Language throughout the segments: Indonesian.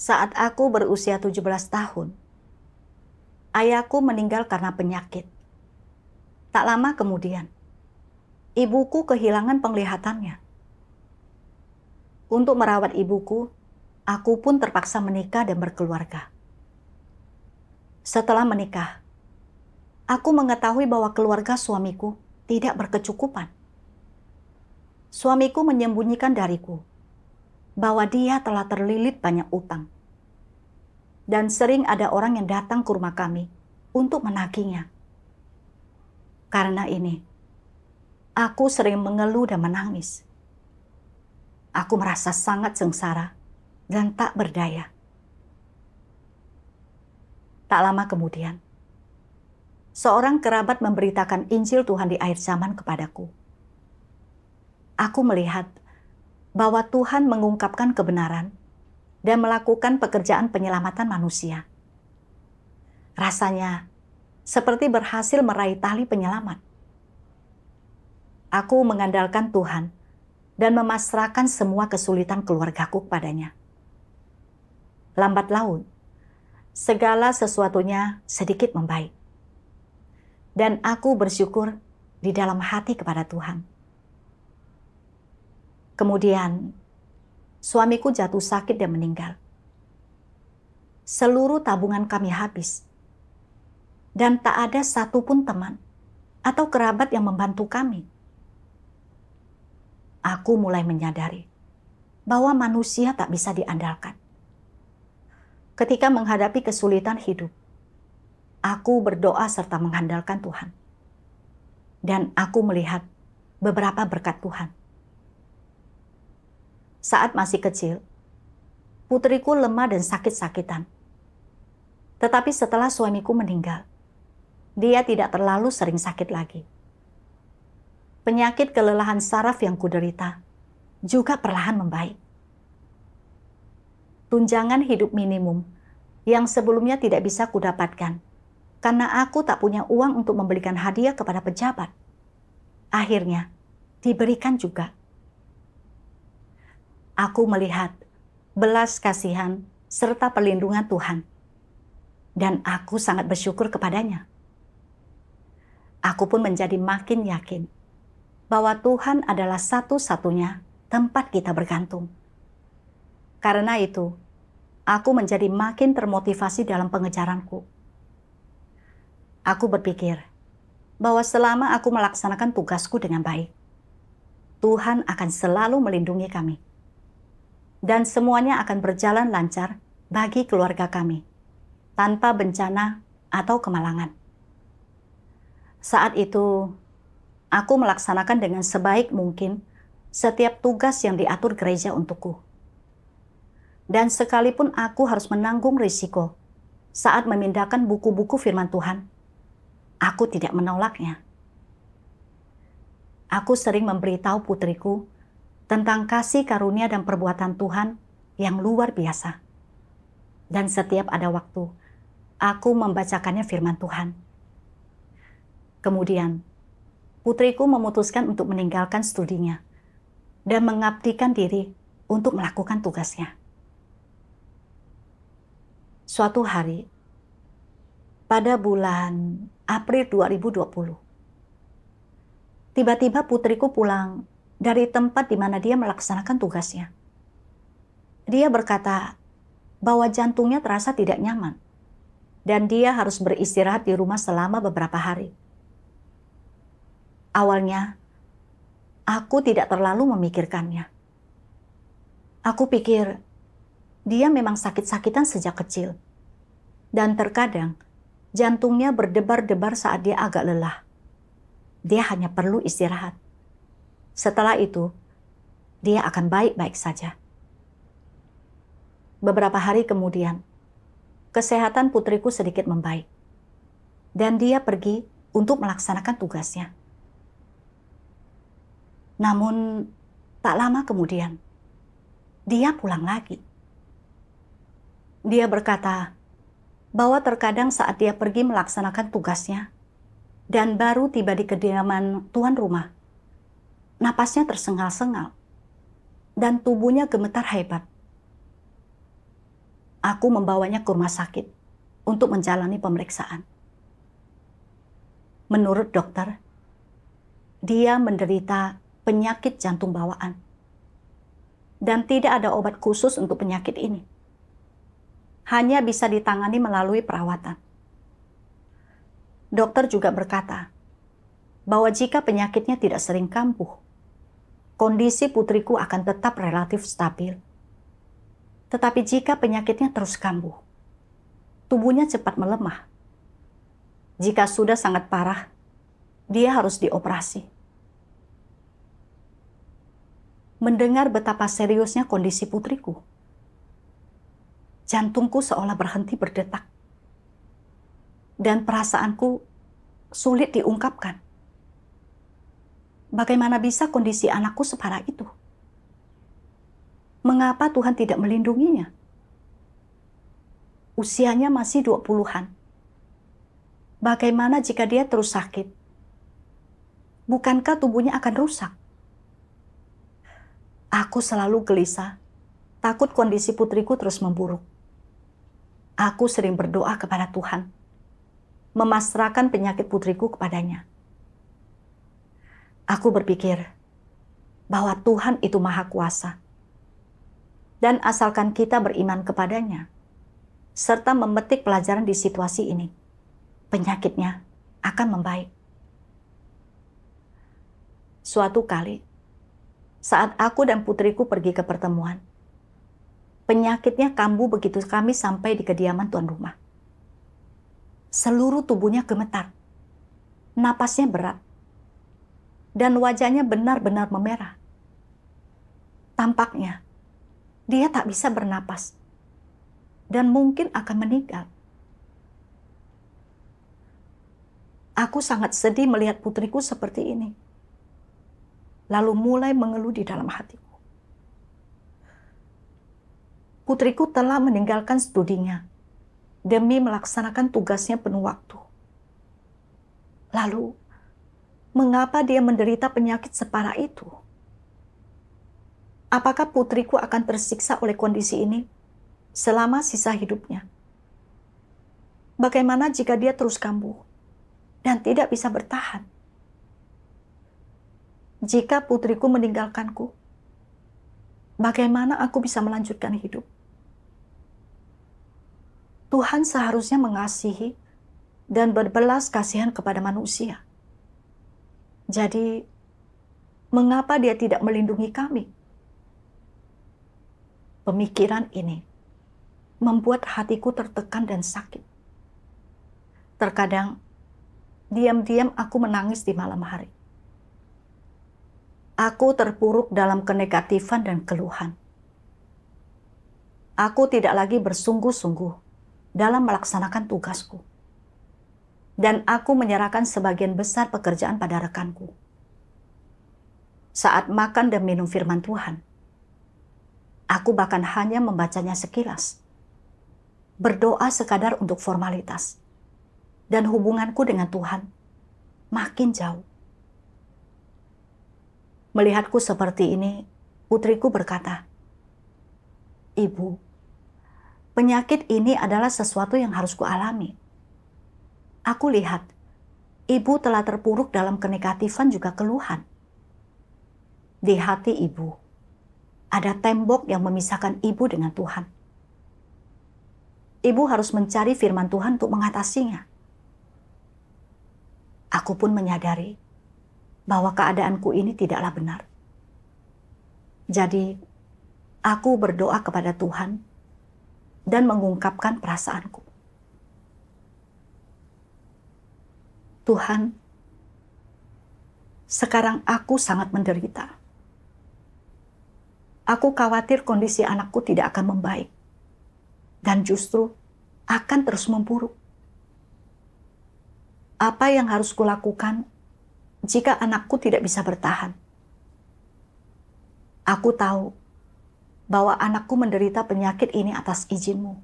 Saat aku berusia 17 tahun, ayahku meninggal karena penyakit. Tak lama kemudian, ibuku kehilangan penglihatannya. Untuk merawat ibuku, aku pun terpaksa menikah dan berkeluarga. Setelah menikah, aku mengetahui bahwa keluarga suamiku tidak berkecukupan. Suamiku menyembunyikan dariku bahwa dia telah terlilit banyak utang. Dan sering ada orang yang datang ke rumah kami untuk menagihnya. Karena ini, aku sering mengeluh dan menangis. Aku merasa sangat sengsara dan tak berdaya. Tak lama kemudian, seorang kerabat memberitakan Injil Tuhan di akhir zaman kepadaku. Aku melihat bahwa Tuhan mengungkapkan kebenaran dan melakukan pekerjaan penyelamatan manusia. Rasanya seperti berhasil meraih tali penyelamat. Aku mengandalkan Tuhan dan memasrahkan semua kesulitan keluargaku kepadanya. Lambat laun, segala sesuatunya sedikit membaik. Dan aku bersyukur di dalam hati kepada Tuhan. Kemudian, suamiku jatuh sakit dan meninggal. Seluruh tabungan kami habis. Dan tak ada satupun teman atau kerabat yang membantu kami. Aku mulai menyadari bahwa manusia tak bisa diandalkan. Ketika menghadapi kesulitan hidup, aku berdoa serta mengandalkan Tuhan. Dan aku melihat beberapa berkat Tuhan. Saat masih kecil, putriku lemah dan sakit-sakitan. Tetapi setelah suamiku meninggal, dia tidak terlalu sering sakit lagi. Penyakit kelelahan saraf yang kuderita juga perlahan membaik. Tunjangan hidup minimum yang sebelumnya tidak bisa kudapatkan karena aku tak punya uang untuk membelikan hadiah kepada pejabat, akhirnya diberikan juga. Aku melihat belas kasihan serta perlindungan Tuhan, dan aku sangat bersyukur kepadanya. Aku pun menjadi makin yakin bahwa Tuhan adalah satu-satunya tempat kita bergantung. Karena itu, aku menjadi makin termotivasi dalam pengejaranku. Aku berpikir bahwa selama aku melaksanakan tugasku dengan baik, Tuhan akan selalu melindungi kami. Dan semuanya akan berjalan lancar bagi keluarga kami, tanpa bencana atau kemalangan. Saat itu, aku melaksanakan dengan sebaik mungkin setiap tugas yang diatur gereja untukku. Dan sekalipun aku harus menanggung risiko saat memindahkan buku-buku firman Tuhan, aku tidak menolaknya. Aku sering memberitahu putriku tentang kasih karunia dan perbuatan Tuhan yang luar biasa. Dan setiap ada waktu, aku membacakannya firman Tuhan. Kemudian, putriku memutuskan untuk meninggalkan studinya dan mengabdikan diri untuk melakukan tugasnya. Suatu hari, pada bulan April 2020, tiba-tiba putriku pulang dari tempat di mana dia melaksanakan tugasnya. Dia berkata bahwa jantungnya terasa tidak nyaman dan dia harus beristirahat di rumah selama beberapa hari. Awalnya, aku tidak terlalu memikirkannya. Aku pikir dia memang sakit-sakitan sejak kecil dan terkadang jantungnya berdebar-debar saat dia agak lelah. Dia hanya perlu istirahat. Setelah itu, dia akan baik-baik saja. Beberapa hari kemudian, kesehatan putriku sedikit membaik, dan dia pergi untuk melaksanakan tugasnya. Namun, tak lama kemudian, dia pulang lagi. Dia berkata bahwa terkadang saat dia pergi melaksanakan tugasnya, dan baru tiba di kediaman tuan rumah, napasnya tersengal-sengal, dan tubuhnya gemetar hebat. aku membawanya ke rumah sakit untuk menjalani pemeriksaan. Menurut dokter, dia menderita penyakit jantung bawaan. Dan tidak ada obat khusus untuk penyakit ini. Hanya bisa ditangani melalui perawatan. Dokter juga berkata bahwa jika penyakitnya tidak sering kambuh, kondisi putriku akan tetap relatif stabil. Tetapi jika penyakitnya terus kambuh, tubuhnya cepat melemah. Jika sudah sangat parah, dia harus dioperasi. Mendengar betapa seriusnya kondisi putriku, jantungku seolah berhenti berdetak. Dan perasaanku sulit diungkapkan. Bagaimana bisa kondisi anakku separah itu? Mengapa Tuhan tidak melindunginya? Usianya masih 20-an. Bagaimana jika dia terus sakit? Bukankah tubuhnya akan rusak? Aku selalu gelisah, takut kondisi putriku terus memburuk. Aku sering berdoa kepada Tuhan, memasrahkan penyakit putriku kepadanya. Aku berpikir bahwa Tuhan itu Maha Kuasa. Dan asalkan kita beriman kepadanya, serta memetik pelajaran di situasi ini, penyakitnya akan membaik. Suatu kali, saat aku dan putriku pergi ke pertemuan, penyakitnya kambuh begitu kami sampai di kediaman tuan rumah. Seluruh tubuhnya gemetar, napasnya berat, dan wajahnya benar-benar memerah. Tampaknya dia tak bisa bernapas dan mungkin akan meninggal. Aku sangat sedih melihat putriku seperti ini. Lalu mulai mengeluh di dalam hatiku. Putriku telah meninggalkan studinya demi melaksanakan tugasnya penuh waktu. Lalu, mengapa dia menderita penyakit separah itu? Apakah putriku akan tersiksa oleh kondisi ini selama sisa hidupnya? Bagaimana jika dia terus kambuh dan tidak bisa bertahan? Jika putriku meninggalkanku, bagaimana aku bisa melanjutkan hidup? Tuhan seharusnya mengasihi dan berbelas kasihan kepada manusia. Jadi, mengapa dia tidak melindungi kami? Pemikiran ini membuat hatiku tertekan dan sakit. Terkadang, diam-diam aku menangis di malam hari. Aku terpuruk dalam kenegatifan dan keluhan. Aku tidak lagi bersungguh-sungguh dalam melaksanakan tugasku. Dan aku menyerahkan sebagian besar pekerjaan pada rekanku. Saat makan dan minum firman Tuhan, aku bahkan hanya membacanya sekilas. Berdoa sekadar untuk formalitas. Dan hubunganku dengan Tuhan makin jauh. Melihatku seperti ini, putriku berkata, "Ibu, penyakit ini adalah sesuatu yang harus kualami. Aku lihat, ibu telah terpuruk dalam kenegatifan juga keluhan. Di hati ibu, ada tembok yang memisahkan ibu dengan Tuhan. Ibu harus mencari firman Tuhan untuk mengatasinya." Aku pun menyadari bahwa keadaanku ini tidaklah benar. Jadi, aku berdoa kepada Tuhan dan mengungkapkan perasaanku. Tuhan, sekarang aku sangat menderita. Aku khawatir kondisi anakku tidak akan membaik dan justru akan terus memburuk. Apa yang harus kulakukan jika anakku tidak bisa bertahan? Aku tahu bahwa anakku menderita penyakit ini atas izin-Mu.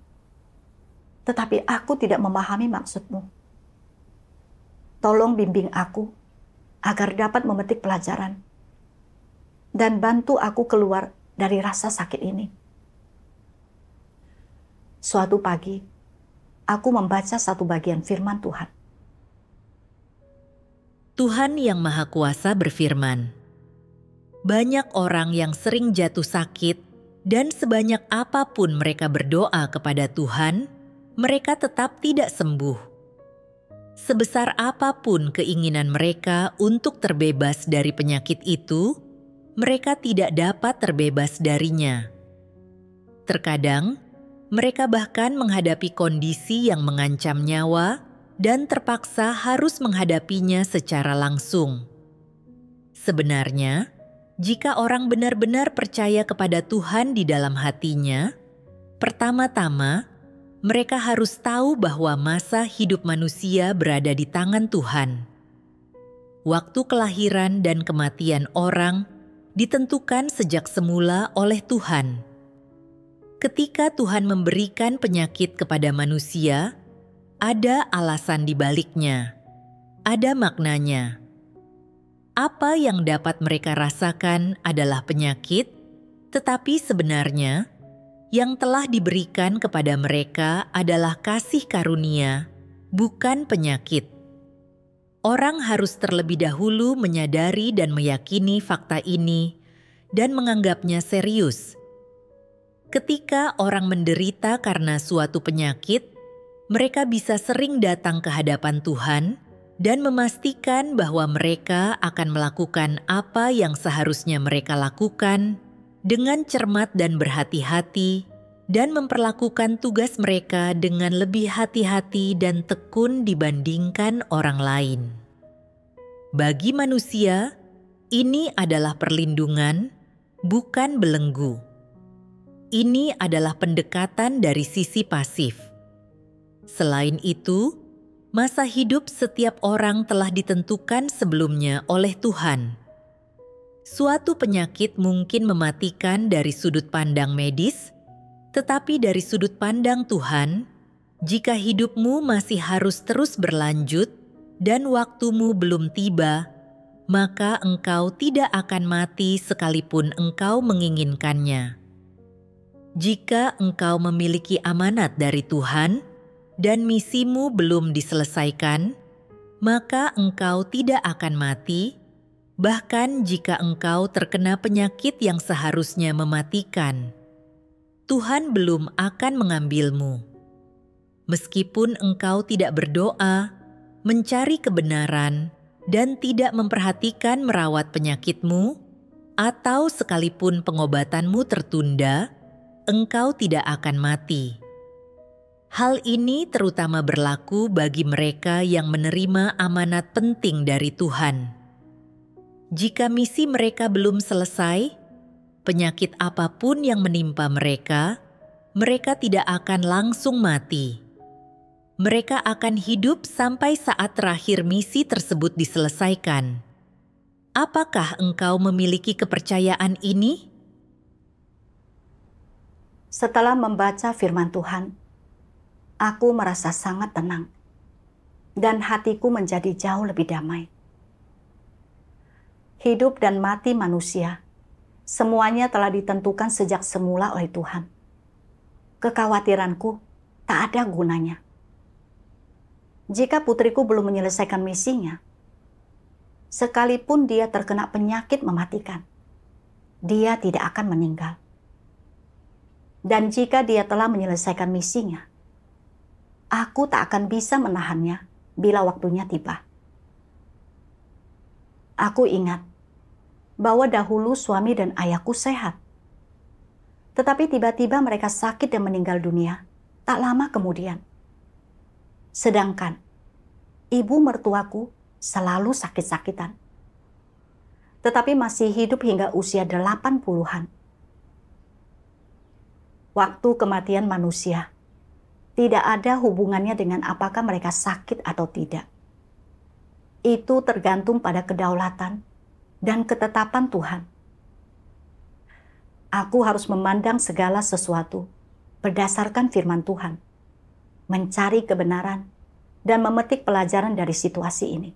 Tetapi aku tidak memahami maksud-Mu. Tolong bimbing aku agar dapat memetik pelajaran dan bantu aku keluar dari rasa sakit ini. Suatu pagi, aku membaca satu bagian firman Tuhan. Tuhan Yang Maha Kuasa berfirman, banyak orang yang sering jatuh sakit dan sebanyak apapun mereka berdoa kepada Tuhan, mereka tetap tidak sembuh. Sebesar apapun keinginan mereka untuk terbebas dari penyakit itu, mereka tidak dapat terbebas darinya. Terkadang, mereka bahkan menghadapi kondisi yang mengancam nyawa dan terpaksa harus menghadapinya secara langsung. Sebenarnya, jika orang benar-benar percaya kepada Tuhan di dalam hatinya, pertama-tama mereka harus tahu bahwa masa hidup manusia berada di tangan Tuhan. Waktu kelahiran dan kematian orang ditentukan sejak semula oleh Tuhan. Ketika Tuhan memberikan penyakit kepada manusia, ada alasan di baliknya, ada maknanya. Apa yang dapat mereka rasakan adalah penyakit, tetapi sebenarnya yang telah diberikan kepada mereka adalah kasih karunia, bukan penyakit. Orang harus terlebih dahulu menyadari dan meyakini fakta ini dan menganggapnya serius. Ketika orang menderita karena suatu penyakit, mereka bisa sering datang ke hadapan Tuhan dan memastikan bahwa mereka akan melakukan apa yang seharusnya mereka lakukan dengan cermat dan berhati-hati, dan memperlakukan tugas mereka dengan lebih hati-hati dan tekun dibandingkan orang lain. Bagi manusia, ini adalah perlindungan, bukan belenggu. Ini adalah pendekatan dari sisi pasif. Selain itu, masa hidup setiap orang telah ditentukan sebelumnya oleh Tuhan. Suatu penyakit mungkin mematikan dari sudut pandang medis, tetapi dari sudut pandang Tuhan, jika hidupmu masih harus terus berlanjut dan waktumu belum tiba, maka engkau tidak akan mati sekalipun engkau menginginkannya. Jika engkau memiliki amanat dari Tuhan dan misimu belum diselesaikan, maka engkau tidak akan mati, bahkan jika engkau terkena penyakit yang seharusnya mematikan. Tuhan belum akan mengambilmu. Meskipun engkau tidak berdoa, mencari kebenaran, dan tidak memperhatikan merawat penyakitmu, atau sekalipun pengobatanmu tertunda, engkau tidak akan mati. Hal ini terutama berlaku bagi mereka yang menerima amanat penting dari Tuhan. Jika misi mereka belum selesai, penyakit apapun yang menimpa mereka, mereka tidak akan langsung mati. Mereka akan hidup sampai saat terakhir misi tersebut diselesaikan. Apakah engkau memiliki kepercayaan ini? Setelah membaca firman Tuhan, aku merasa sangat tenang dan hatiku menjadi jauh lebih damai. Hidup dan mati manusia, semuanya telah ditentukan sejak semula oleh Tuhan. Kekhawatiranku tak ada gunanya. Jika putriku belum menyelesaikan misinya, sekalipun dia terkena penyakit mematikan, dia tidak akan meninggal. Dan jika dia telah menyelesaikan misinya, aku tak akan bisa menahannya bila waktunya tiba. Aku ingat bahwa dahulu suami dan ayahku sehat. Tetapi tiba-tiba mereka sakit dan meninggal dunia tak lama kemudian. Sedangkan ibu mertuaku selalu sakit-sakitan. Tetapi masih hidup hingga usia 80-an. Waktu kematian manusia tidak ada hubungannya dengan apakah mereka sakit atau tidak. Itu tergantung pada kedaulatan dan ketetapan Tuhan. Aku harus memandang segala sesuatu berdasarkan firman Tuhan, mencari kebenaran, dan memetik pelajaran dari situasi ini.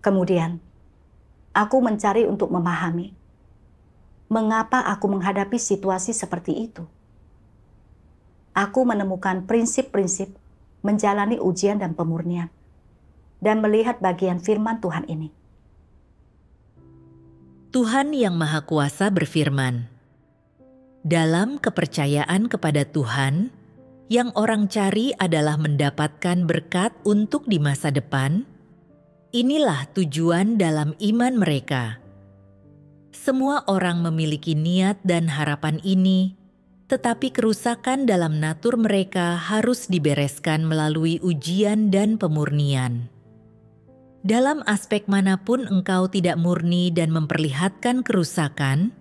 Kemudian, aku mencari untuk memahami mengapa aku menghadapi situasi seperti itu. aku menemukan prinsip-prinsip menjalani ujian dan pemurnian, dan melihat bagian firman Tuhan ini. Tuhan Yang Maha Kuasa berfirman, dalam kepercayaan kepada Tuhan, yang orang cari adalah mendapatkan berkat untuk di masa depan. Inilah tujuan dalam iman mereka. Semua orang memiliki niat dan harapan ini, tetapi kerusakan dalam natur mereka harus dibereskan melalui ujian dan pemurnian. Dalam aspek manapun engkau tidak murni dan memperlihatkan kerusakan,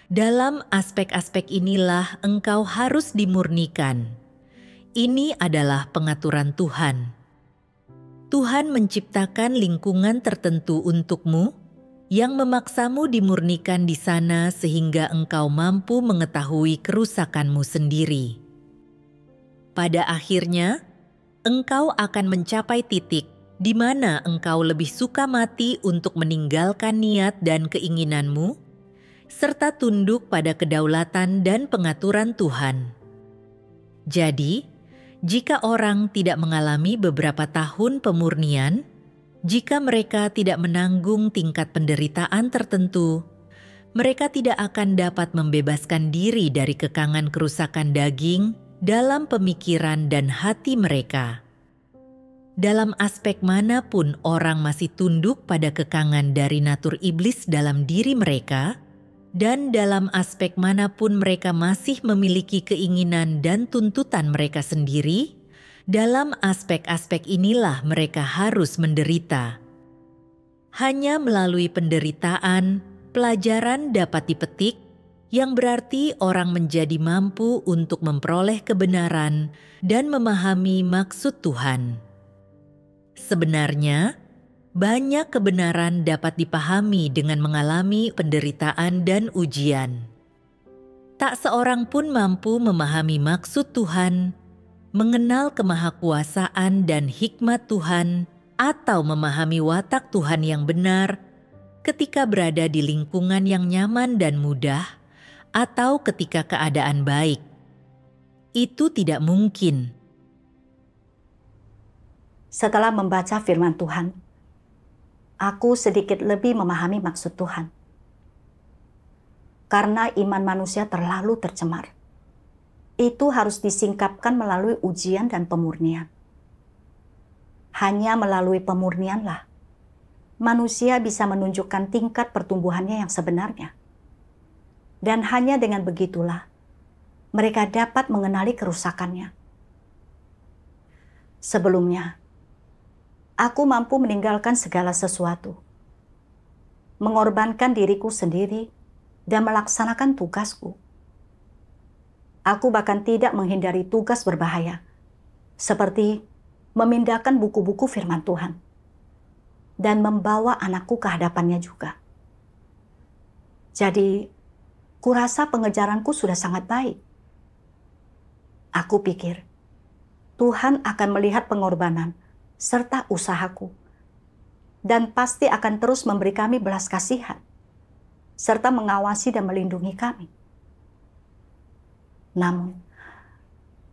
dalam aspek-aspek inilah engkau harus dimurnikan. Ini adalah pengaturan Tuhan. Tuhan menciptakan lingkungan tertentu untukmu yang memaksamu dimurnikan di sana sehingga engkau mampu mengetahui kerusakanmu sendiri. Pada akhirnya, engkau akan mencapai titik di mana engkau lebih suka mati untuk meninggalkan niat dan keinginanmu, serta tunduk pada kedaulatan dan pengaturan Tuhan. Jadi, jika orang tidak mengalami beberapa tahun pemurnian, jika mereka tidak menanggung tingkat penderitaan tertentu, mereka tidak akan dapat membebaskan diri dari kekangan kerusakan daging dalam pemikiran dan hati mereka. Dalam aspek manapun orang masih tunduk pada kekangan dari natur iblis dalam diri mereka, dan dalam aspek manapun mereka masih memiliki keinginan dan tuntutan mereka sendiri, dalam aspek-aspek inilah mereka harus menderita. Hanya melalui penderitaan, pelajaran dapat dipetik, yang berarti orang menjadi mampu untuk memperoleh kebenaran dan memahami maksud Tuhan. Sebenarnya, banyak kebenaran dapat dipahami dengan mengalami penderitaan dan ujian. Tak seorang pun mampu memahami maksud Tuhan, mengenal kemahakuasaan dan hikmat Tuhan, atau memahami watak Tuhan yang benar ketika berada di lingkungan yang nyaman dan mudah, atau ketika keadaan baik. Itu tidak mungkin. Setelah membaca firman Tuhan, aku sedikit lebih memahami maksud Tuhan. Karena iman manusia terlalu tercemar, itu harus disingkapkan melalui ujian dan pemurnian. Hanya melalui pemurnianlah manusia bisa menunjukkan tingkat pertumbuhannya yang sebenarnya. Dan hanya dengan begitulah mereka dapat mengenali kerusakannya. Sebelumnya, aku mampu meninggalkan segala sesuatu, mengorbankan diriku sendiri, dan melaksanakan tugasku. Aku bahkan tidak menghindari tugas berbahaya, seperti memindahkan buku-buku firman Tuhan, dan membawa anakku ke hadapannya juga. Jadi, kurasa pengejaranku sudah sangat baik. Aku pikir, Tuhan akan melihat pengorbanan serta usahaku, dan pasti akan terus memberi kami belas kasihan, serta mengawasi dan melindungi kami. Namun,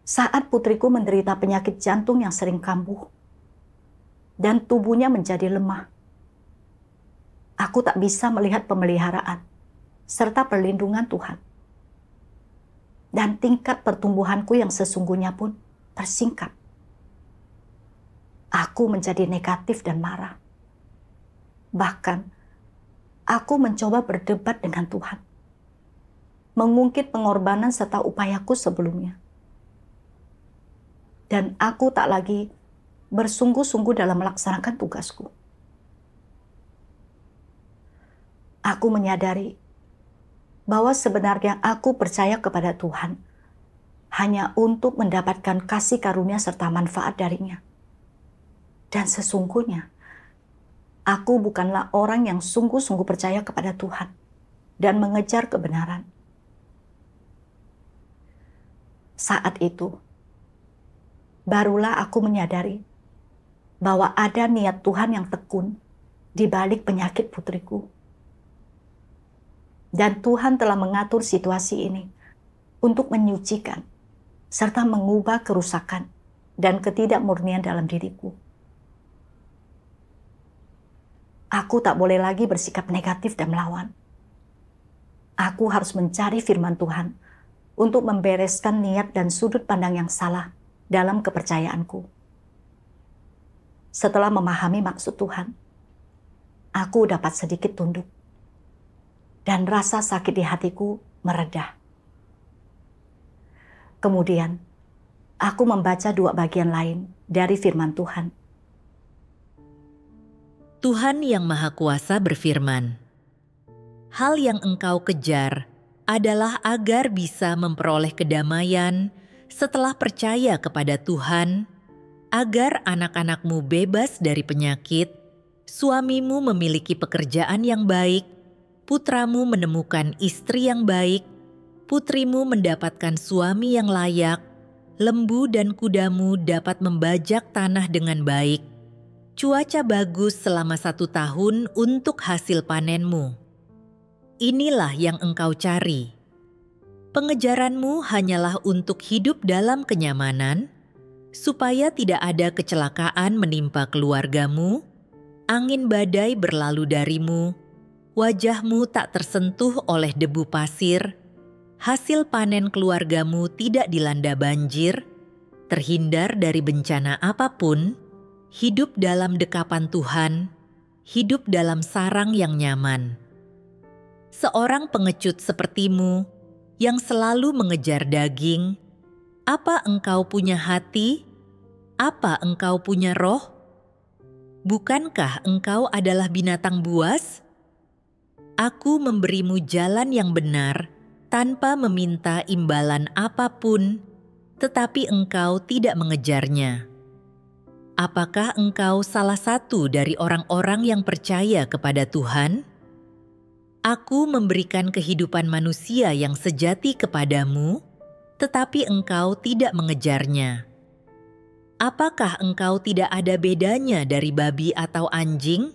saat putriku menderita penyakit jantung yang sering kambuh, dan tubuhnya menjadi lemah, aku tak bisa melihat pemeliharaan serta perlindungan Tuhan. Dan tingkat pertumbuhanku yang sesungguhnya pun tersingkap. Aku menjadi negatif dan marah. Bahkan, aku mencoba berdebat dengan Tuhan, mengungkit pengorbanan serta upayaku sebelumnya. Dan aku tak lagi bersungguh-sungguh dalam melaksanakan tugasku. Aku menyadari bahwa sebenarnya aku percaya kepada Tuhan hanya untuk mendapatkan kasih karunia serta manfaat darinya. Dan sesungguhnya, aku bukanlah orang yang sungguh-sungguh percaya kepada Tuhan dan mengejar kebenaran. Saat itu, barulah aku menyadari bahwa ada niat Tuhan yang tekun di balik penyakit putriku. Dan Tuhan telah mengatur situasi ini untuk menyucikan serta mengubah kerusakan dan ketidakmurnian dalam diriku. Aku tak boleh lagi bersikap negatif dan melawan. Aku harus mencari firman Tuhan untuk membereskan niat dan sudut pandang yang salah dalam kepercayaanku. Setelah memahami maksud Tuhan, aku dapat sedikit tunduk dan rasa sakit di hatiku mereda. Kemudian, aku membaca 2 bagian lain dari firman Tuhan. Tuhan Yang Maha Kuasa berfirman, "Hal yang engkau kejar adalah agar bisa memperoleh kedamaian setelah percaya kepada Tuhan, agar anak-anakmu bebas dari penyakit, suamimu memiliki pekerjaan yang baik, putramu menemukan istri yang baik, putrimu mendapatkan suami yang layak, lembu dan kudamu dapat membajak tanah dengan baik, cuaca bagus selama 1 tahun untuk hasil panenmu. Inilah yang engkau cari. Pengejaranmu hanyalah untuk hidup dalam kenyamanan, supaya tidak ada kecelakaan menimpa keluargamu, angin badai berlalu darimu, wajahmu tak tersentuh oleh debu pasir, hasil panen keluargamu tidak dilanda banjir, terhindar dari bencana apapun, hidup dalam dekapan Tuhan, hidup dalam sarang yang nyaman. Seorang pengecut sepertimu yang selalu mengejar daging, apa engkau punya hati? Apa engkau punya roh? Bukankah engkau adalah binatang buas? Aku memberimu jalan yang benar tanpa meminta imbalan apapun, tetapi engkau tidak mengejarnya. Apakah engkau salah satu dari orang-orang yang percaya kepada Tuhan? Aku memberikan kehidupan manusia yang sejati kepadamu, tetapi engkau tidak mengejarnya. Apakah engkau tidak ada bedanya dari babi atau anjing?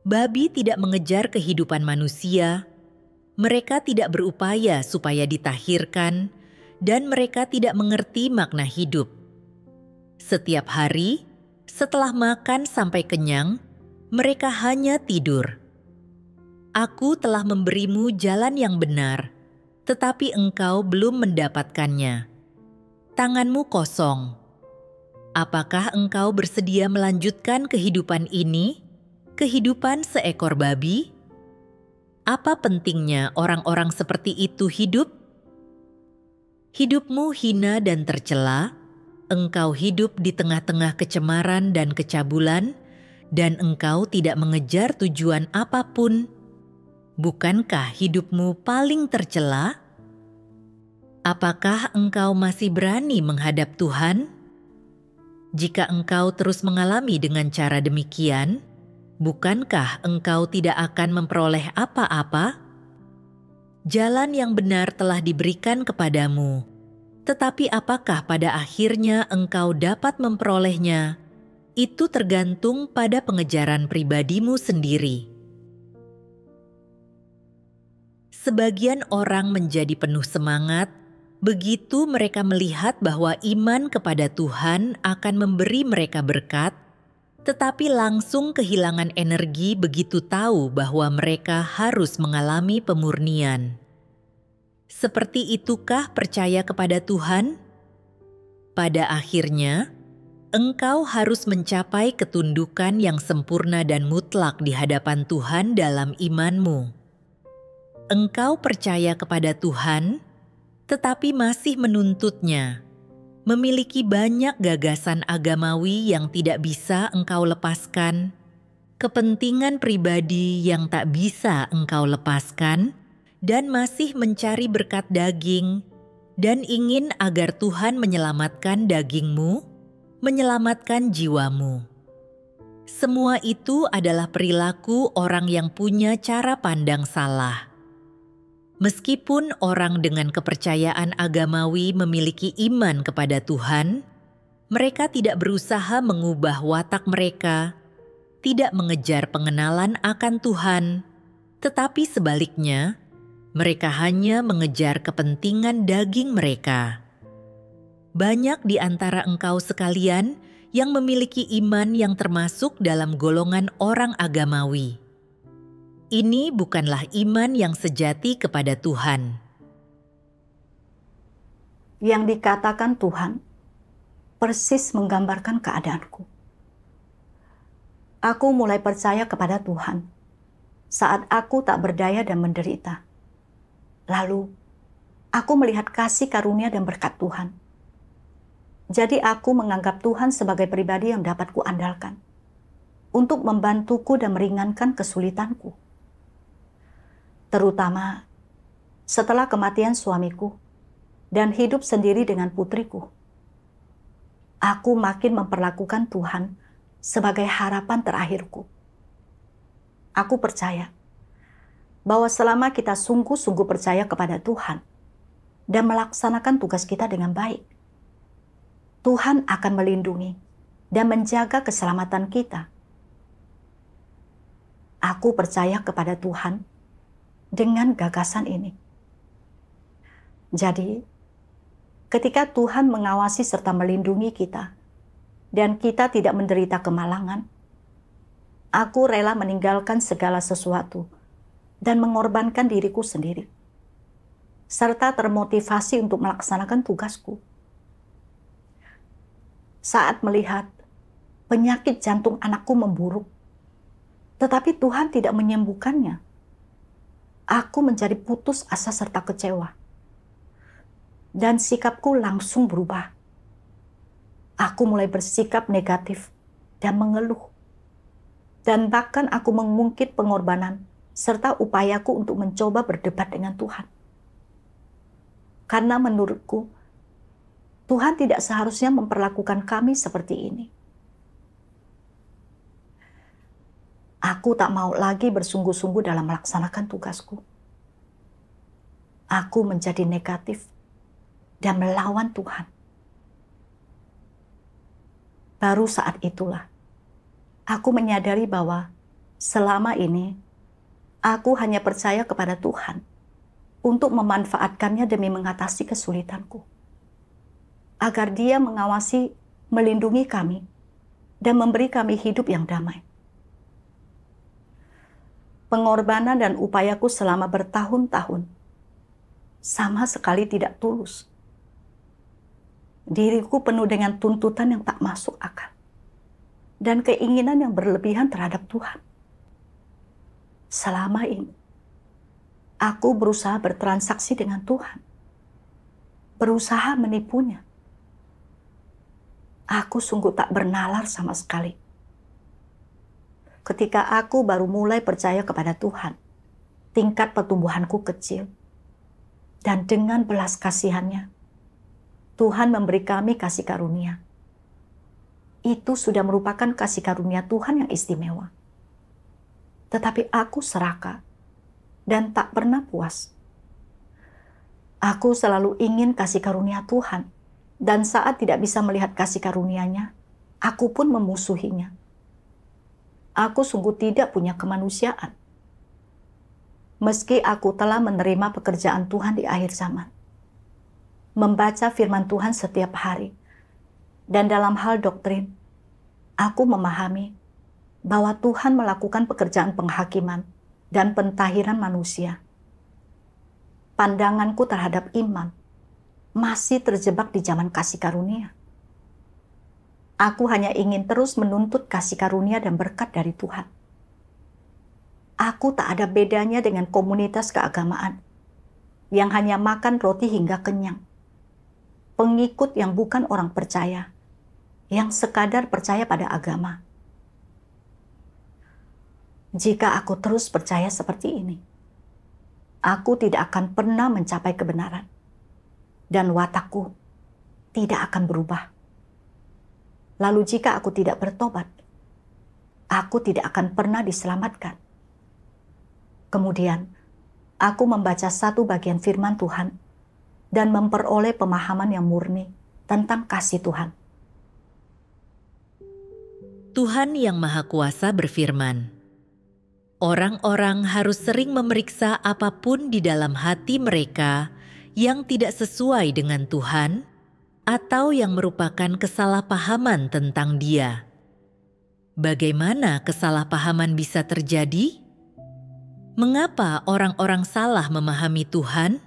Babi tidak mengejar kehidupan manusia, mereka tidak berupaya supaya ditahirkan, dan mereka tidak mengerti makna hidup. Setiap hari, setelah makan sampai kenyang, mereka hanya tidur. Aku telah memberimu jalan yang benar, tetapi engkau belum mendapatkannya. Tanganmu kosong. Apakah engkau bersedia melanjutkan kehidupan ini, kehidupan seekor babi? Apa pentingnya orang-orang seperti itu hidup? Hidupmu hina dan tercela. Engkau hidup di tengah-tengah kecemaran dan kecabulan, dan engkau tidak mengejar tujuan apapun. Bukankah hidupmu paling tercela? Apakah engkau masih berani menghadap Tuhan? Jika engkau terus mengalami dengan cara demikian, bukankah engkau tidak akan memperoleh apa-apa? Jalan yang benar telah diberikan kepadamu. Tetapi apakah pada akhirnya engkau dapat memperolehnya? Itu tergantung pada pengejaran pribadimu sendiri. Sebagian orang menjadi penuh semangat, begitu mereka melihat bahwa iman kepada Tuhan akan memberi mereka berkat, tetapi langsung kehilangan energi begitu tahu bahwa mereka harus mengalami pemurnian. Seperti itukah percaya kepada Tuhan? Pada akhirnya, engkau harus mencapai ketundukan yang sempurna dan mutlak di hadapan Tuhan dalam imanmu. Engkau percaya kepada Tuhan, tetapi masih menuntutnya, memiliki banyak gagasan agamawi yang tidak bisa engkau lepaskan, kepentingan pribadi yang tak bisa engkau lepaskan, dan masih mencari berkat daging, dan ingin agar Tuhan menyelamatkan dagingmu, menyelamatkan jiwamu. Semua itu adalah perilaku orang yang punya cara pandang salah. Meskipun orang dengan kepercayaan agamawi memiliki iman kepada Tuhan, mereka tidak berusaha mengubah watak mereka, tidak mengejar pengenalan akan Tuhan, tetapi sebaliknya, mereka hanya mengejar kepentingan daging mereka. Banyak di antara engkau sekalian yang memiliki iman yang termasuk dalam golongan orang agamawi. Ini bukanlah iman yang sejati kepada Tuhan. Yang dikatakan Tuhan persis menggambarkan keadaanku. Aku mulai percaya kepada Tuhan saat aku tak berdaya dan menderita. Lalu, aku melihat kasih karunia dan berkat Tuhan. Jadi aku menganggap Tuhan sebagai pribadi yang dapat kuandalkan untuk membantuku dan meringankan kesulitanku. Terutama setelah kematian suamiku dan hidup sendiri dengan putriku. Aku makin memperlakukan Tuhan sebagai harapan terakhirku. Aku percaya bahwa selama kita sungguh-sungguh percaya kepada Tuhan dan melaksanakan tugas kita dengan baik, Tuhan akan melindungi dan menjaga keselamatan kita. Aku percaya kepada Tuhan dengan gagasan ini. Jadi, ketika Tuhan mengawasi serta melindungi kita, dan kita tidak menderita kemalangan, aku rela meninggalkan segala sesuatu dan mengorbankan diriku sendiri, serta termotivasi untuk melaksanakan tugasku. Saat melihat penyakit jantung anakku memburuk, tetapi Tuhan tidak menyembuhkannya, aku menjadi putus asa serta kecewa. Dan sikapku langsung berubah. Aku mulai bersikap negatif dan mengeluh. Dan bahkan aku mengungkit pengorbanan serta upayaku untuk mencoba berdebat dengan Tuhan. Karena menurutku, Tuhan tidak seharusnya memperlakukan kami seperti ini. Aku tak mau lagi bersungguh-sungguh dalam melaksanakan tugasku. Aku menjadi negatif dan melawan Tuhan. Baru saat itulah, aku menyadari bahwa selama ini, aku hanya percaya kepada Tuhan untuk memanfaatkannya demi mengatasi kesulitanku. Agar Dia mengawasi, melindungi kami, dan memberi kami hidup yang damai. Pengorbanan dan upayaku selama bertahun-tahun sama sekali tidak tulus. Diriku penuh dengan tuntutan yang tak masuk akal dan keinginan yang berlebihan terhadap Tuhan. Selama ini, aku berusaha bertransaksi dengan Tuhan, berusaha menipunya. Aku sungguh tak bernalar sama sekali. Ketika aku baru mulai percaya kepada Tuhan, tingkat pertumbuhanku kecil, dan dengan belas kasihannya, Tuhan memberi kami kasih karunia. Itu sudah merupakan kasih karunia Tuhan yang istimewa. Tetapi aku serakah dan tak pernah puas. Aku selalu ingin kasih karunia Tuhan, dan saat tidak bisa melihat kasih karunia-Nya, aku pun memusuhinya. Aku sungguh tidak punya kemanusiaan. Meski aku telah menerima pekerjaan Tuhan di akhir zaman, membaca firman Tuhan setiap hari, dan dalam hal doktrin, aku memahami bahwa Tuhan melakukan pekerjaan penghakiman dan pentahiran manusia. Pandanganku terhadap iman masih terjebak di zaman kasih karunia. Aku hanya ingin terus menuntut kasih karunia dan berkat dari Tuhan. Aku tak ada bedanya dengan komunitas keagamaan yang hanya makan roti hingga kenyang. Pengikut yang bukan orang percaya, yang sekadar percaya pada agama. Jika aku terus percaya seperti ini, aku tidak akan pernah mencapai kebenaran, dan watakku tidak akan berubah. Lalu jika aku tidak bertobat, aku tidak akan pernah diselamatkan. Kemudian, aku membaca satu bagian firman Tuhan dan memperoleh pemahaman yang murni tentang kasih Tuhan. Tuhan Yang Maha Kuasa berfirman, orang-orang harus sering memeriksa apapun di dalam hati mereka yang tidak sesuai dengan Tuhan, atau yang merupakan kesalahpahaman tentang Dia. Bagaimana kesalahpahaman bisa terjadi? Mengapa orang-orang salah memahami Tuhan?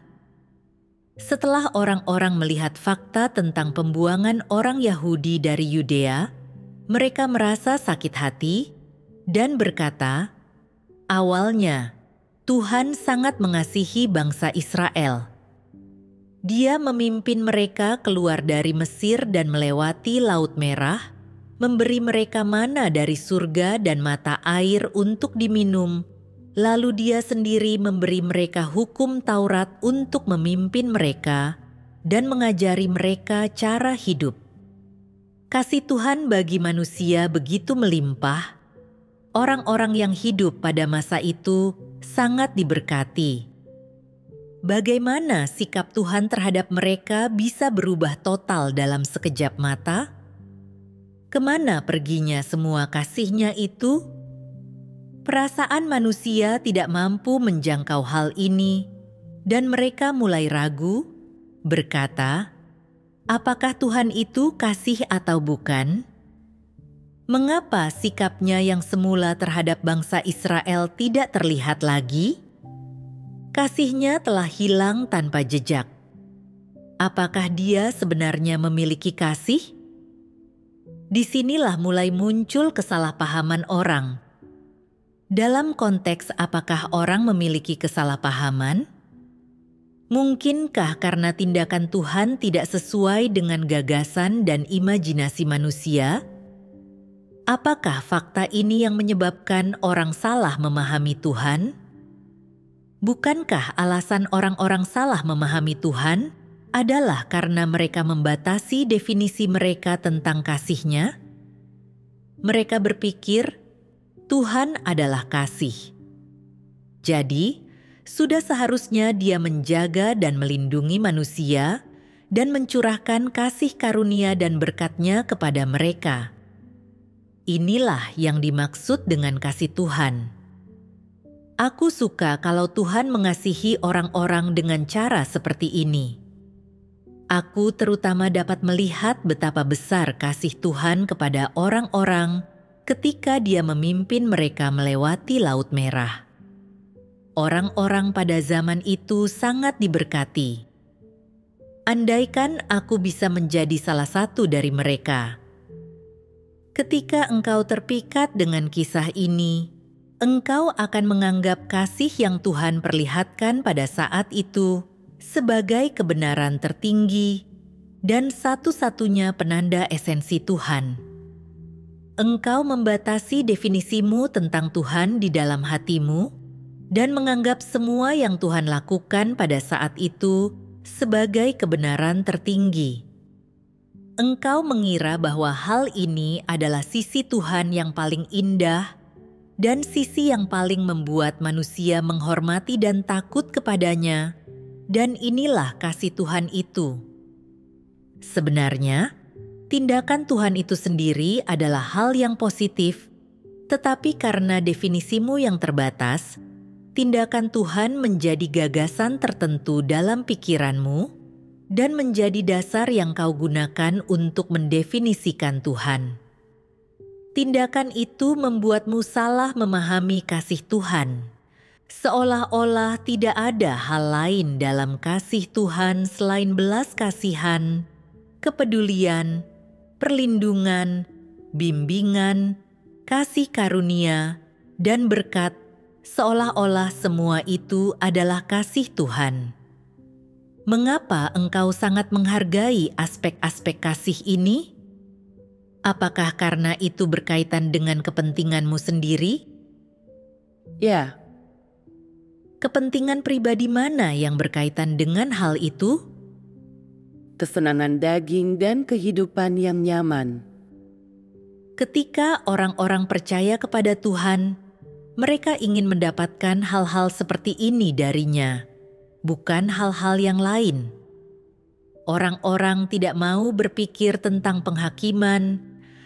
Setelah orang-orang melihat fakta tentang pembuangan orang Yahudi dari Yudea, mereka merasa sakit hati dan berkata, "Awalnya, Tuhan sangat mengasihi bangsa Israel. Dia memimpin mereka keluar dari Mesir dan melewati Laut Merah, memberi mereka mana dari surga dan mata air untuk diminum. Lalu Dia sendiri memberi mereka hukum Taurat untuk memimpin mereka dan mengajari mereka cara hidup. Kasih Tuhan bagi manusia begitu melimpah, orang-orang yang hidup pada masa itu sangat diberkati. Bagaimana sikap Tuhan terhadap mereka bisa berubah total dalam sekejap mata? Kemana perginya semua kasih-Nya itu? Perasaan manusia tidak mampu menjangkau hal ini, dan mereka mulai ragu, berkata, "Apakah Tuhan itu kasih atau bukan? Mengapa sikap-Nya yang semula terhadap bangsa Israel tidak terlihat lagi? Kasih-Nya telah hilang tanpa jejak. Apakah Dia sebenarnya memiliki kasih?" Disinilah mulai muncul kesalahpahaman orang. Dalam konteks apakah orang memiliki kesalahpahaman? Mungkinkah karena tindakan Tuhan tidak sesuai dengan gagasan dan imajinasi manusia? Apakah fakta ini yang menyebabkan orang salah memahami Tuhan? Bukankah alasan orang-orang salah memahami Tuhan adalah karena mereka membatasi definisi mereka tentang kasih-Nya? Mereka berpikir Tuhan adalah kasih. Jadi, sudah seharusnya Dia menjaga dan melindungi manusia dan mencurahkan kasih karunia dan berkat-Nya kepada mereka. Inilah yang dimaksud dengan kasih Tuhan. Aku suka kalau Tuhan mengasihi orang-orang dengan cara seperti ini. Aku terutama dapat melihat betapa besar kasih Tuhan kepada orang-orang ketika Dia memimpin mereka melewati Laut Merah. Orang-orang pada zaman itu sangat diberkati. Andaikan aku bisa menjadi salah satu dari mereka. Ketika engkau terpikat dengan kisah ini, engkau akan menganggap kasih yang Tuhan perlihatkan pada saat itu sebagai kebenaran tertinggi dan satu-satunya penanda esensi Tuhan. Engkau membatasi definisimu tentang Tuhan di dalam hatimu dan menganggap semua yang Tuhan lakukan pada saat itu sebagai kebenaran tertinggi. Engkau mengira bahwa hal ini adalah sisi Tuhan yang paling indah dan sisi yang paling membuat manusia menghormati dan takut kepadanya, dan inilah kasih Tuhan itu. Sebenarnya, tindakan Tuhan itu sendiri adalah hal yang positif, tetapi karena definisimu yang terbatas, tindakan Tuhan menjadi gagasan tertentu dalam pikiranmu dan menjadi dasar yang kau gunakan untuk mendefinisikan Tuhan. Tindakan itu membuatmu salah memahami kasih Tuhan, seolah-olah tidak ada hal lain dalam kasih Tuhan selain belas kasihan, kepedulian, perlindungan, bimbingan, kasih karunia, dan berkat, seolah-olah semua itu adalah kasih Tuhan. Mengapa engkau sangat menghargai aspek-aspek kasih ini? Apakah karena itu berkaitan dengan kepentinganmu sendiri? Ya. Kepentingan pribadi mana yang berkaitan dengan hal itu? Kesenangan daging dan kehidupan yang nyaman. Ketika orang-orang percaya kepada Tuhan, mereka ingin mendapatkan hal-hal seperti ini darinya, bukan hal-hal yang lain. Orang-orang tidak mau berpikir tentang penghakiman,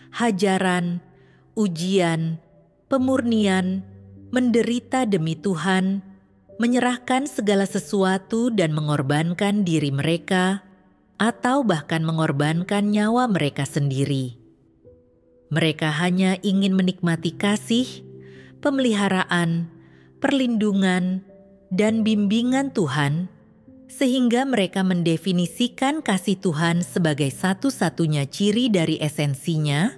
hajaran, ujian, pemurnian, menderita demi Tuhan, menyerahkan segala sesuatu dan mengorbankan diri mereka, atau bahkan mengorbankan nyawa mereka sendiri. Mereka hanya ingin menikmati kasih, pemeliharaan, perlindungan, dan bimbingan Tuhan, sehingga mereka mendefinisikan kasih Tuhan sebagai satu-satunya ciri dari esensinya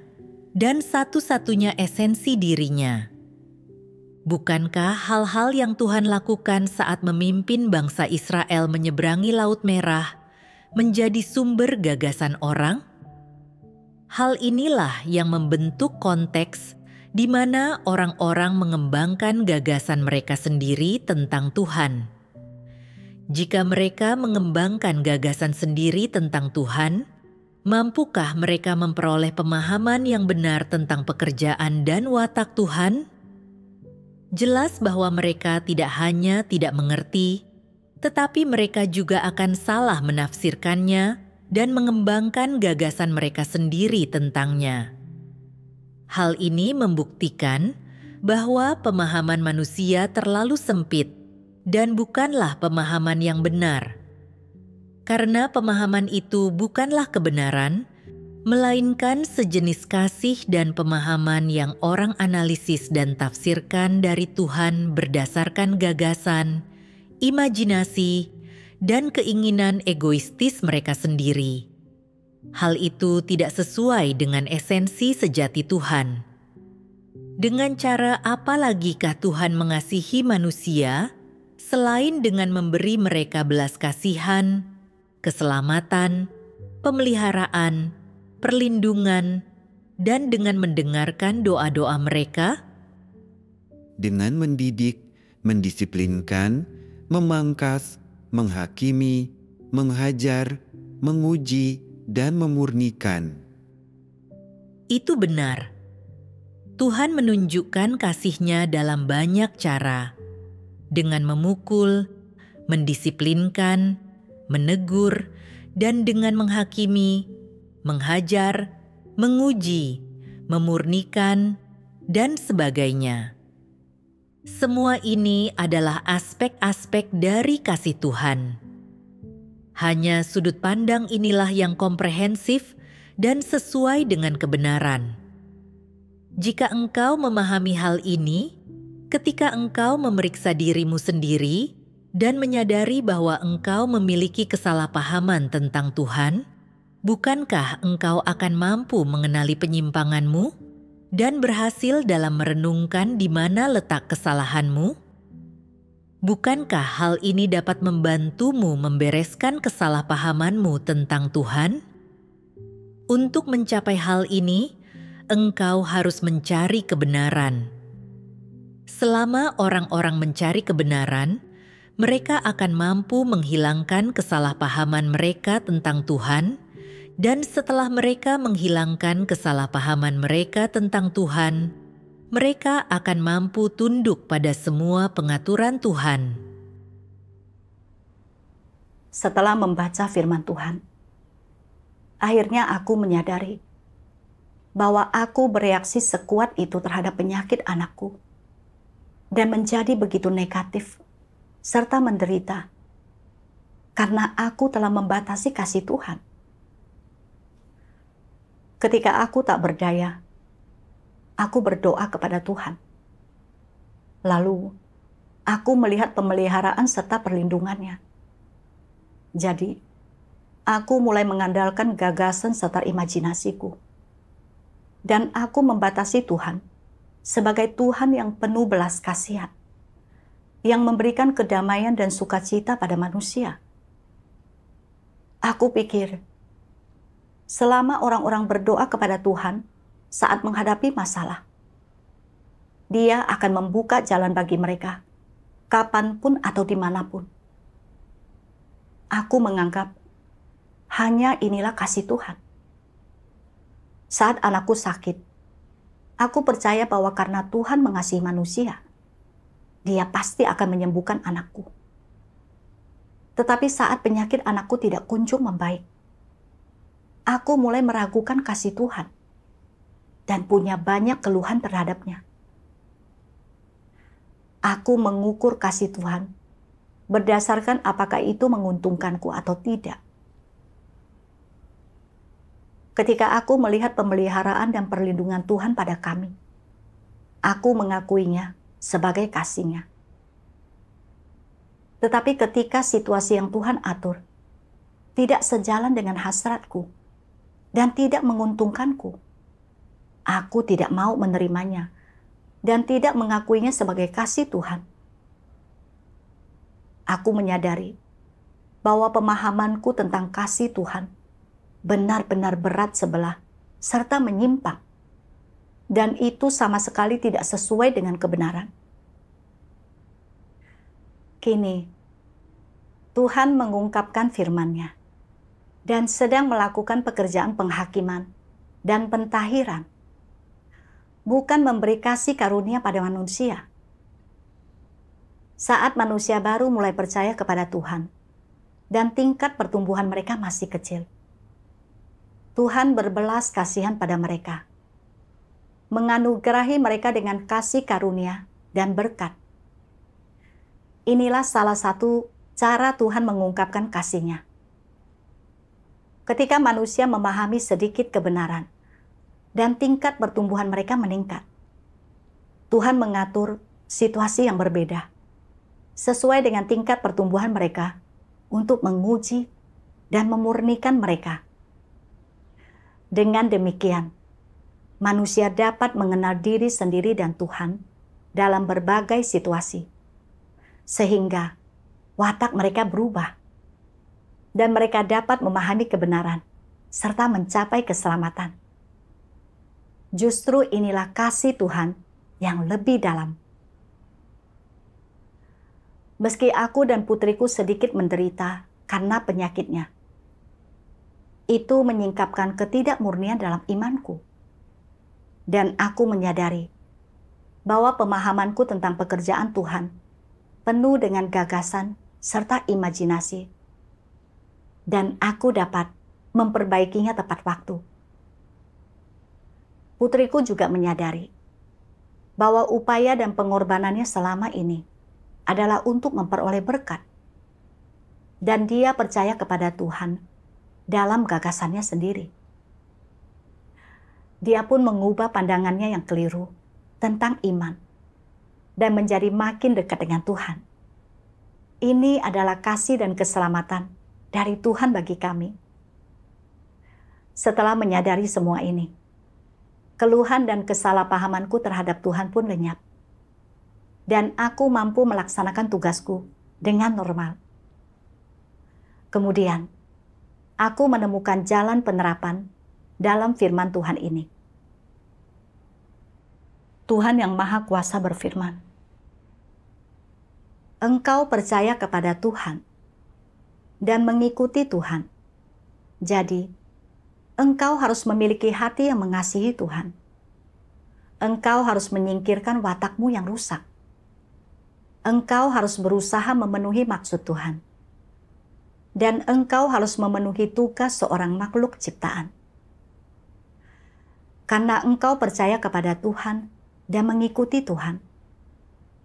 dan satu-satunya esensi dirinya. Bukankah hal-hal yang Tuhan lakukan saat memimpin bangsa Israel menyeberangi Laut Merah menjadi sumber gagasan orang? Hal inilah yang membentuk konteks di mana orang-orang mengembangkan gagasan mereka sendiri tentang Tuhan. Jika mereka mengembangkan gagasan sendiri tentang Tuhan, mampukah mereka memperoleh pemahaman yang benar tentang pekerjaan dan watak Tuhan? Jelas bahwa mereka tidak hanya tidak mengerti, tetapi mereka juga akan salah menafsirkannya dan mengembangkan gagasan mereka sendiri tentangnya. Hal ini membuktikan bahwa pemahaman manusia terlalu sempit dan bukanlah pemahaman yang benar. Karena pemahaman itu bukanlah kebenaran, melainkan sejenis kasih dan pemahaman yang orang analisis dan tafsirkan dari Tuhan berdasarkan gagasan, imajinasi, dan keinginan egoistis mereka sendiri. Hal itu tidak sesuai dengan esensi sejati Tuhan. Dengan cara apa lagikah Tuhan mengasihi manusia selain dengan memberi mereka belas kasihan, keselamatan, pemeliharaan, perlindungan, dan dengan mendengarkan doa-doa mereka? Dengan mendidik, mendisiplinkan, memangkas, menghakimi, menghajar, menguji, dan memurnikan. Itu benar. Tuhan menunjukkan kasih-Nya dalam banyak cara. Dengan memukul, mendisiplinkan, menegur, dan dengan menghakimi, menghajar, menguji, memurnikan, dan sebagainya. Semua ini adalah aspek-aspek dari kasih Tuhan. Hanya sudut pandang inilah yang komprehensif dan sesuai dengan kebenaran. Jika engkau memahami hal ini, ketika engkau memeriksa dirimu sendiri dan menyadari bahwa engkau memiliki kesalahpahaman tentang Tuhan, bukankah engkau akan mampu mengenali penyimpanganmu dan berhasil dalam merenungkan di mana letak kesalahanmu? Bukankah hal ini dapat membantumu membereskan kesalahpahamanmu tentang Tuhan? Untuk mencapai hal ini, engkau harus mencari kebenaran. Selama orang-orang mencari kebenaran, mereka akan mampu menghilangkan kesalahpahaman mereka tentang Tuhan, dan setelah mereka menghilangkan kesalahpahaman mereka tentang Tuhan, mereka akan mampu tunduk pada semua pengaturan Tuhan. Setelah membaca firman Tuhan, akhirnya aku menyadari bahwa aku bereaksi sekuat itu terhadap penyakit anakku dan menjadi begitu negatif serta menderita karena aku telah membatasi kasih Tuhan. Ketika aku tak berdaya, aku berdoa kepada Tuhan. Lalu, aku melihat pemeliharaan serta perlindungannya. Jadi, aku mulai mengandalkan gagasan serta imajinasiku. Dan aku membatasi Tuhan sebagai Tuhan yang penuh belas kasihan, yang memberikan kedamaian dan sukacita pada manusia. Aku pikir, selama orang-orang berdoa kepada Tuhan saat menghadapi masalah, Dia akan membuka jalan bagi mereka, kapanpun atau dimanapun. Aku menganggap hanya inilah kasih Tuhan. Saat anakku sakit, aku percaya bahwa karena Tuhan mengasihi manusia, Dia pasti akan menyembuhkan anakku. Tetapi saat penyakit anakku tidak kunjung membaik, aku mulai meragukan kasih Tuhan dan punya banyak keluhan terhadapnya. Aku mengukur kasih Tuhan berdasarkan apakah itu menguntungkanku atau tidak. ketika aku melihat pemeliharaan dan perlindungan Tuhan pada kami, aku mengakuinya sebagai kasih-Nya. Tetapi ketika situasi yang Tuhan atur tidak sejalan dengan hasratku dan tidak menguntungkanku, aku tidak mau menerimanya dan tidak mengakuinya sebagai kasih Tuhan. Aku menyadari bahwa pemahamanku tentang kasih Tuhan benar-benar berat sebelah serta menyimpang, dan itu sama sekali tidak sesuai dengan kebenaran. Kini, Tuhan mengungkapkan firman-Nya dan sedang melakukan pekerjaan penghakiman dan pentahiran, bukan memberi kasih karunia pada manusia. Saat manusia baru mulai percaya kepada Tuhan dan tingkat pertumbuhan mereka masih kecil, Tuhan berbelas kasihan pada mereka, menganugerahi mereka dengan kasih karunia dan berkat. Inilah salah satu cara Tuhan mengungkapkan kasih-Nya. Ketika manusia memahami sedikit kebenaran dan tingkat pertumbuhan mereka meningkat, Tuhan mengatur situasi yang berbeda sesuai dengan tingkat pertumbuhan mereka untuk menguji dan memurnikan mereka. Dengan demikian, manusia dapat mengenal diri sendiri dan Tuhan dalam berbagai situasi, sehingga watak mereka berubah, dan mereka dapat memahami kebenaran serta mencapai keselamatan. Justru inilah kasih Tuhan yang lebih dalam. Meski aku dan putriku sedikit menderita karena penyakitnya, itu menyingkapkan ketidakmurnian dalam imanku. Dan aku menyadari bahwa pemahamanku tentang pekerjaan Tuhan penuh dengan gagasan serta imajinasi, dan aku dapat memperbaikinya tepat waktu. Putriku juga menyadari bahwa upaya dan pengorbanannya selama ini adalah untuk memperoleh berkat, dan dia percaya kepada Tuhan dalam gagasannya sendiri. Dia pun mengubah pandangannya yang keliru tentang iman dan menjadi makin dekat dengan Tuhan. Ini adalah kasih dan keselamatan dari Tuhan bagi kami. Setelah menyadari semua ini, keluhan dan kesalahpahamanku terhadap Tuhan pun lenyap, dan aku mampu melaksanakan tugasku dengan normal. Kemudian, aku menemukan jalan penerapan dalam firman Tuhan ini. Tuhan yang Maha Kuasa berfirman, "Engkau percaya kepada Tuhan dan mengikuti Tuhan. Jadi, engkau harus memiliki hati yang mengasihi Tuhan. Engkau harus menyingkirkan watakmu yang rusak. Engkau harus berusaha memenuhi maksud Tuhan. Dan engkau harus memenuhi tugas seorang makhluk ciptaan. Karena engkau percaya kepada Tuhan dan mengikuti Tuhan,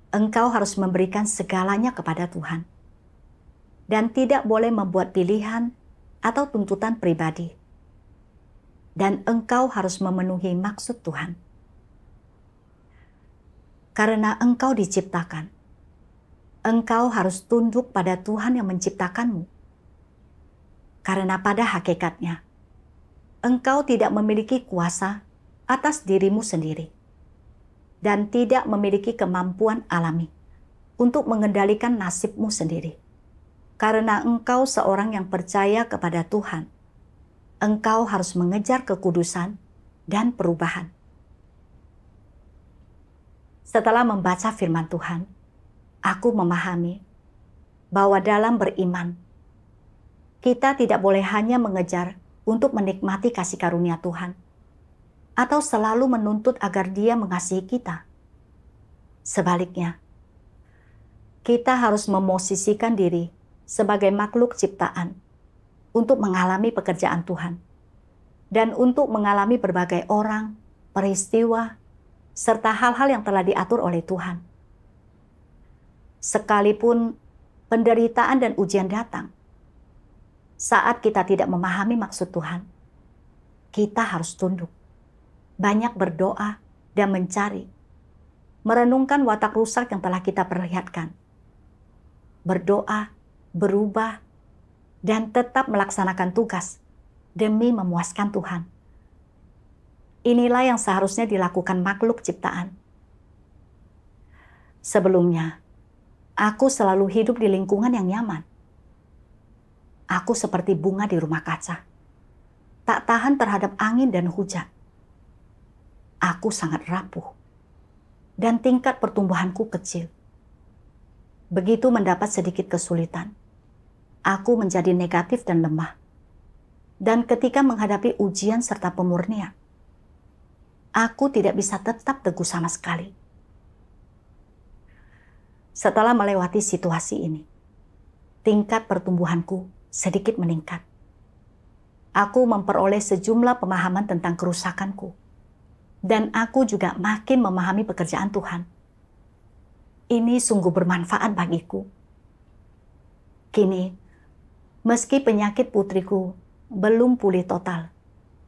engkau harus memberikan segalanya kepada Tuhan, dan tidak boleh membuat pilihan atau tuntutan pribadi. Dan engkau harus memenuhi maksud Tuhan. Karena engkau diciptakan, engkau harus tunduk pada Tuhan yang menciptakanmu. Karena pada hakikatnya, engkau tidak memiliki kuasa atas dirimu sendiri, dan tidak memiliki kemampuan alami untuk mengendalikan nasibmu sendiri. Karena engkau seorang yang percaya kepada Tuhan, engkau harus mengejar kekudusan dan perubahan. Setelah membaca firman Tuhan, aku memahami bahwa dalam beriman, kita tidak boleh hanya mengejar untuk menikmati kasih karunia Tuhan, atau selalu menuntut agar Dia mengasihi kita. Sebaliknya, kita harus memosisikan diri sebagai makhluk ciptaan untuk mengalami pekerjaan Tuhan, dan untuk mengalami berbagai orang, peristiwa, serta hal-hal yang telah diatur oleh Tuhan. Sekalipun penderitaan dan ujian datang, saat kita tidak memahami maksud Tuhan, kita harus tunduk, banyak berdoa dan mencari, merenungkan watak rusak yang telah kita perlihatkan, berdoa, berubah, dan tetap melaksanakan tugas demi memuaskan Tuhan. Inilah yang seharusnya dilakukan makhluk ciptaan. Sebelumnya, aku selalu hidup di lingkungan yang nyaman. Aku seperti bunga di rumah kaca, tak tahan terhadap angin dan hujan. Aku sangat rapuh, dan tingkat pertumbuhanku kecil. Begitu mendapat sedikit kesulitan, aku menjadi negatif dan lemah. Dan ketika menghadapi ujian serta pemurnian, aku tidak bisa tetap teguh sama sekali. Setelah melewati situasi ini, tingkat pertumbuhanku sedikit meningkat. Aku memperoleh sejumlah pemahaman tentang kerusakanku, dan aku juga makin memahami pekerjaan Tuhan. Ini sungguh bermanfaat bagiku. Kini, meski penyakit putriku belum pulih total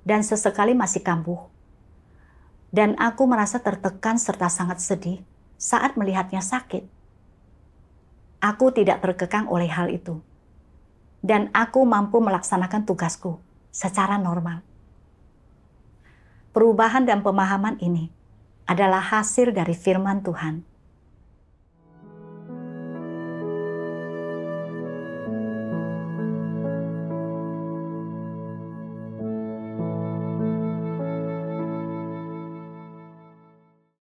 dan sesekali masih kambuh, dan aku merasa tertekan serta sangat sedih saat melihatnya sakit, aku tidak terkekang oleh hal itu, dan aku mampu melaksanakan tugasku secara normal. Perubahan dan pemahaman ini adalah hasil dari firman Tuhan